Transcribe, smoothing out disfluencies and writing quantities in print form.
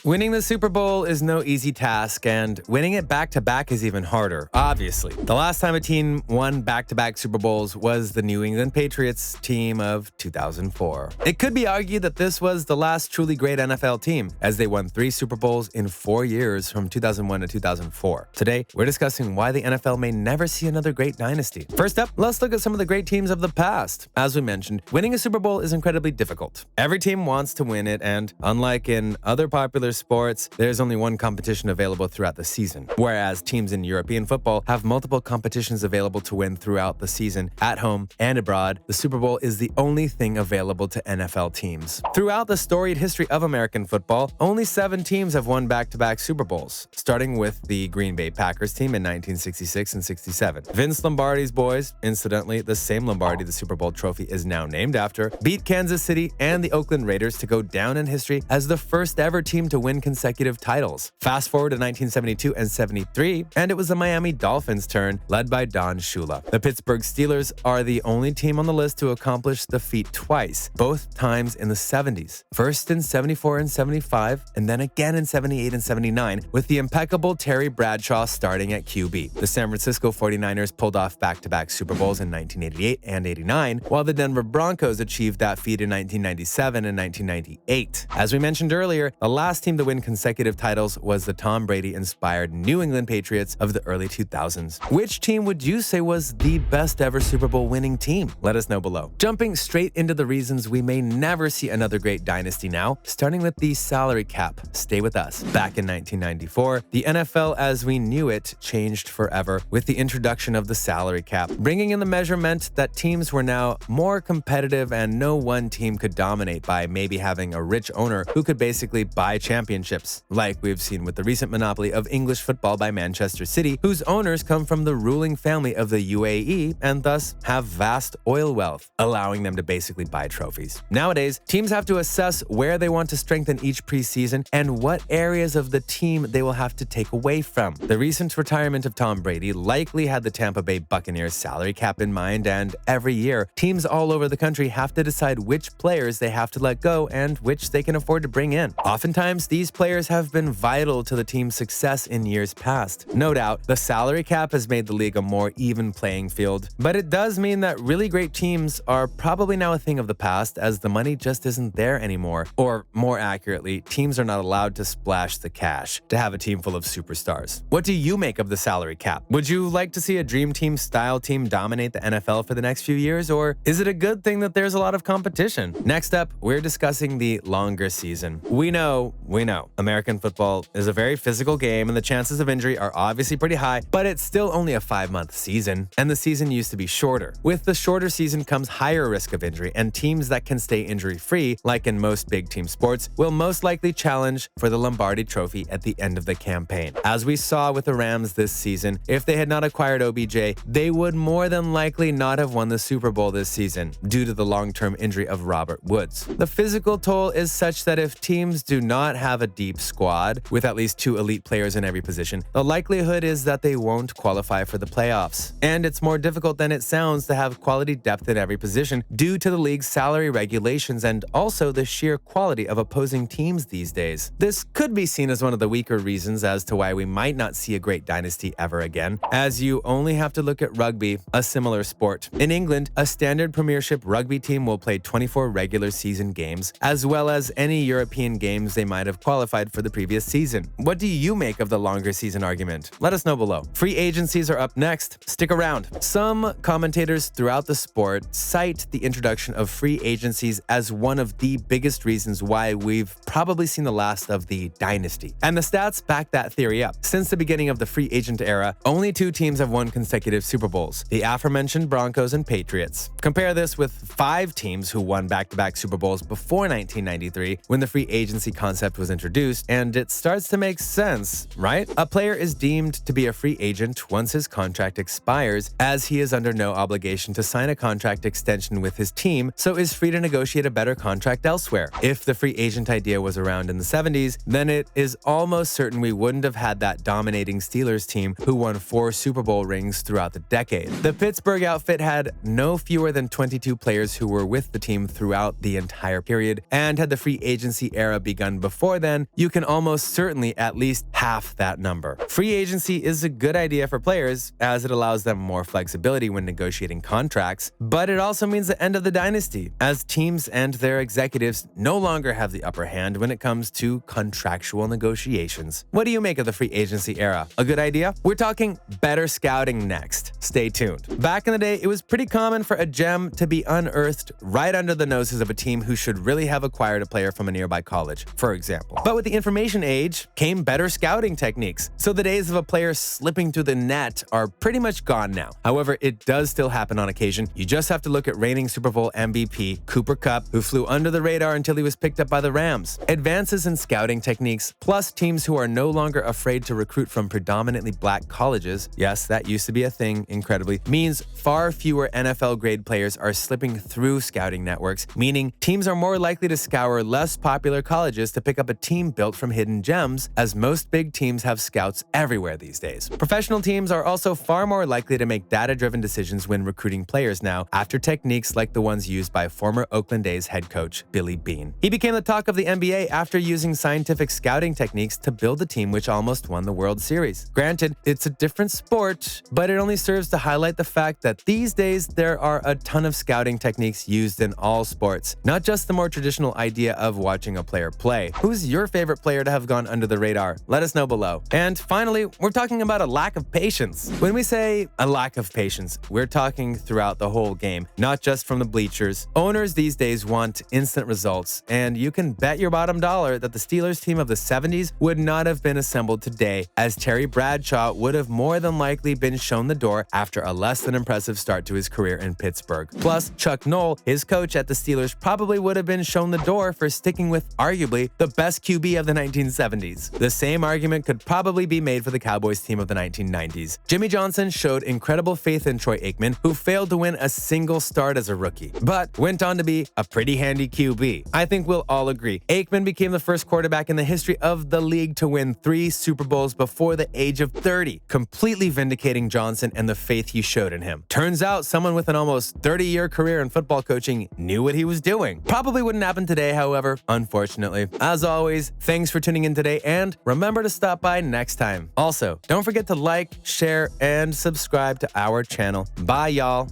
Winning the Super Bowl is no easy task, and winning it back-to-back is even harder, obviously. The last time a team won back-to-back Super Bowls was the New England Patriots team of 2004. It could be argued that this was the last truly great NFL team, as they won 3 Super Bowls in 4 years from 2001 to 2004. Today, we're discussing why the NFL may never see another great dynasty. First up, let's look at some of the great teams of the past. As we mentioned, winning a Super Bowl is incredibly difficult. Every team wants to win it, and unlike in other popular sports, there's only one competition available throughout the season. Whereas teams in European football have multiple competitions available to win throughout the season, at home and abroad, the Super Bowl is the only thing available to NFL teams. Throughout the storied history of American football, only 7 teams have won back-to-back Super Bowls, starting with the Green Bay Packers team in 1966 and 67. Vince Lombardi's boys, incidentally, the same Lombardi the Super Bowl trophy is now named after, beat Kansas City and the Oakland Raiders to go down in history as the first ever team to win consecutive titles. Fast forward to 1972 and 73, and it was the Miami Dolphins' turn, led by Don Shula. The Pittsburgh Steelers are the only team on the list to accomplish the feat twice, both times in the 70s. First in 74 and 75, and then again in 78 and 79, with the impeccable Terry Bradshaw starting at QB. The San Francisco 49ers pulled off back-to-back Super Bowls in 1988 and 89, while the Denver Broncos achieved that feat in 1997 and 1998. As we mentioned earlier, the last team to win consecutive titles was the Tom Brady-inspired New England Patriots of the early 2000s. Which team would you say was the best ever Super Bowl winning team? Let us know below. Jumping straight into the reasons we may never see another great dynasty now, starting with the salary cap. Stay with us. Back in 1994, the NFL as we knew it changed forever with the introduction of the salary cap. Bringing in the measure meant that teams were now more competitive and no one team could dominate by maybe having a rich owner who could basically buy championships, like we've seen with the recent monopoly of English football by Manchester City, whose owners come from the ruling family of the UAE and thus have vast oil wealth, allowing them to basically buy trophies. Nowadays, teams have to assess where they want to strengthen each preseason and what areas of the team they will have to take away from. The recent retirement of Tom Brady likely had the Tampa Bay Buccaneers salary cap in mind, and every year, teams all over the country have to decide which players they have to let go and which they can afford to bring in. Oftentimes, these players have been vital to the team's success in years past. No doubt, the salary cap has made the league a more even playing field, but it does mean that really great teams are probably now a thing of the past as the money just isn't there anymore. Or more accurately, teams are not allowed to splash the cash to have a team full of superstars. What do you make of the salary cap? Would you like to see a dream team style team dominate the NFL for the next few years, or is it a good thing that there's a lot of competition? Next up, we're discussing the longer season. We know, American football is a very physical game and the chances of injury are obviously pretty high, but it's still only a 5-month season, and the season used to be shorter. With the shorter season comes higher risk of injury, and teams that can stay injury-free, like in most big team sports, will most likely challenge for the Lombardi Trophy at the end of the campaign. As we saw with the Rams this season, if they had not acquired OBJ, they would more than likely not have won the Super Bowl this season due to the long-term injury of Robert Woods. The physical toll is such that if teams do not have a deep squad with at least 2 elite players in every position, the likelihood is that they won't qualify for the playoffs. And it's more difficult than it sounds to have quality depth in every position due to the league's salary regulations and also the sheer quality of opposing teams these days. This could be seen as one of the weaker reasons as to why we might not see a great dynasty ever again, as you only have to look at rugby, a similar sport. In England, a standard Premiership rugby team will play 24 regular season games, as well as any European games they might have qualified for the previous season. What do you make of the longer season argument? Let us know below. Free agencies are up next. Stick around. Some commentators throughout the sport cite the introduction of free agencies as one of the biggest reasons why we've probably seen the last of the dynasty. And the stats back that theory up. Since the beginning of the free agent era, only 2 teams have won consecutive Super Bowls, the aforementioned Broncos and Patriots. Compare this with 5 teams who won back-to-back Super Bowls before 1993 when the free agency concept was introduced, and it starts to make sense, right? A player is deemed to be a free agent once his contract expires, as he is under no obligation to sign a contract extension with his team, so is free to negotiate a better contract elsewhere. If the free agent idea was around in the 70s, then it is almost certain we wouldn't have had that dominating Steelers team who won 4 Super Bowl rings throughout the decade. The Pittsburgh outfit had no fewer than 22 players who were with the team throughout the entire period, and had the free agency era begun before before then, you can almost certainly at least half that number. Free agency is a good idea for players as it allows them more flexibility when negotiating contracts, but it also means the end of the dynasty, as teams and their executives no longer have the upper hand when it comes to contractual negotiations. What do you make of the free agency era? A good idea? We're talking better scouting next. Stay tuned. Back in the day, it was pretty common for a gem to be unearthed right under the noses of a team who should really have acquired a player from a nearby college, for example. But with the information age came better scouting techniques, so the days of a player slipping through the net are pretty much gone now. However, it does still happen on occasion. You just have to look at reigning Super Bowl MVP Cooper Kupp, who flew under the radar until he was picked up by the Rams. Advances in scouting techniques, plus teams who are no longer afraid to recruit from predominantly black colleges, yes, that used to be a thing, incredibly, means far fewer NFL-grade players are slipping through scouting networks, meaning teams are more likely to scour less popular colleges to pick up a team built from hidden gems, as most big teams have scouts everywhere these days. Professional teams are also far more likely to make data-driven decisions when recruiting players now, after techniques like the ones used by former Oakland A's head coach Billy Beane. He became the talk of the NBA after using scientific scouting techniques to build a team which almost won the World Series. Granted, it's a different sport, but it only serves to highlight the fact that these days there are a ton of scouting techniques used in all sports, not just the more traditional idea of watching a player play. Who's your favorite player to have gone under the radar? Let us know below. And finally, we're talking about a lack of patience. When we say a lack of patience, we're talking throughout the whole game, not just from the bleachers. Owners these days want instant results, and you can bet your bottom dollar that the Steelers team of the 70s would not have been assembled today, as Terry Bradshaw would have more than likely been shown the door after a less than impressive start to his career in Pittsburgh. Plus, Chuck Noll, his coach at the Steelers, probably would have been shown the door for sticking with arguably the best QB of the 1970s. The same argument could probably be made for the Cowboys team of the 1990s. Jimmy Johnson showed incredible faith in Troy Aikman, who failed to win a single start as a rookie, but went on to be a pretty handy QB. I think we'll all agree, Aikman became the first quarterback in the history of the league to win 3 Super Bowls before the age of 30, completely vindicating Johnson and the faith he showed in him. Turns out someone with an almost 30-year career in football coaching knew what he was doing. Probably wouldn't happen today, however, unfortunately. As always, thanks for tuning in today, and remember to stop by next time. Also, don't forget to like, share, and subscribe to our channel. Bye, y'all.